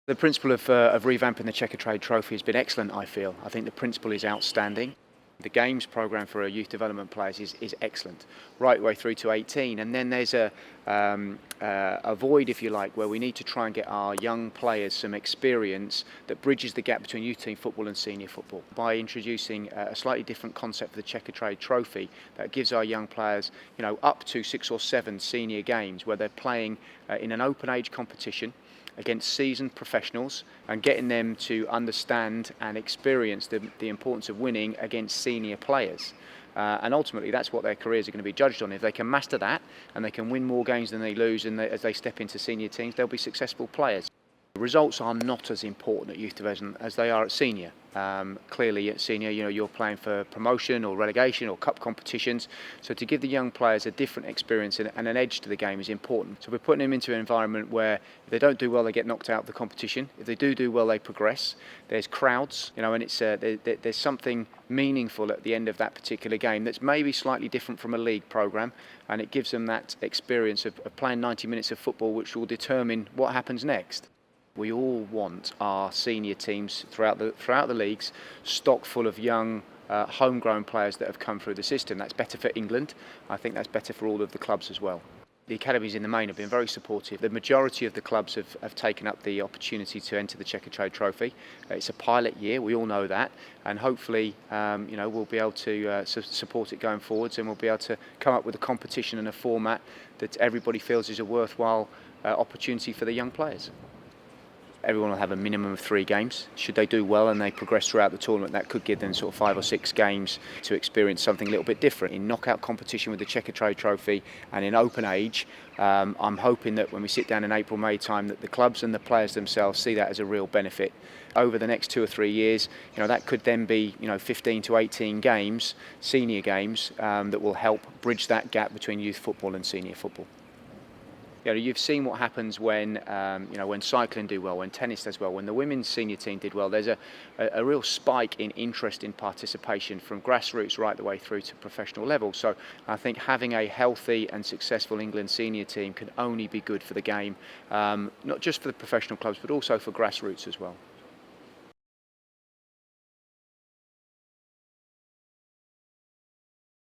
The principle of revamping the Checkatrade Trophy has been excellent, I feel. I think the principle is outstanding. The games programme for youth development players is excellent, right way through to 18. And then there's a void, if you like, where we need to try and get our young players some experience that bridges the gap between youth team football and senior football by introducing a slightly different concept for the Checkatrade Trophy that gives our young players, up to 6 or 7 senior games where they're playing in an open age competition against seasoned professionals and getting them to understand and experience the importance of winning against senior players. And ultimately that's what their careers are going to be judged on. If they can master that and they can win more games than they lose and as they step into senior teams, they'll be successful players. Results are not as important at youth division as they are at senior. Clearly at senior, you're playing for promotion or relegation or cup competitions. So to give the young players a different experience and an edge to the game is important. So we're putting them into an environment where if they don't do well, they get knocked out of the competition. If they do well, they progress. There's crowds, and it's there's something meaningful at the end of that particular game that's maybe slightly different from a league programme, and it gives them that experience of playing 90 minutes of football, which will determine what happens next. We all want our senior teams throughout the leagues stock full of young, homegrown players that have come through the system. That's better for England. I think that's better for all of the clubs as well. The academies in the main have been very supportive. The majority of the clubs have taken up the opportunity to enter the Checkatrade Trophy. It's a pilot year, we all know that, and hopefully we'll be able to support it going forwards, and we'll be able to come up with a competition and a format that everybody feels is a worthwhile opportunity for the young players. Everyone will have a minimum of 3 games. Should they do well and they progress throughout the tournament, that could give them sort of 5 or 6 games to experience something a little bit different. In knockout competition with the Checkatrade Trophy and in open age, I'm hoping that when we sit down in April, May time, that the clubs and the players themselves see that as a real benefit. Over the next 2 or 3 years, that could then be 15 to 18 games, senior games, that will help bridge that gap between youth football and senior football. You've seen what happens when cycling do well, when tennis does well, when the women's senior team did well. There's a real spike in interest in participation from grassroots right the way through to professional level. So I think having a healthy and successful England senior team can only be good for the game, not just for the professional clubs, but also for grassroots as well.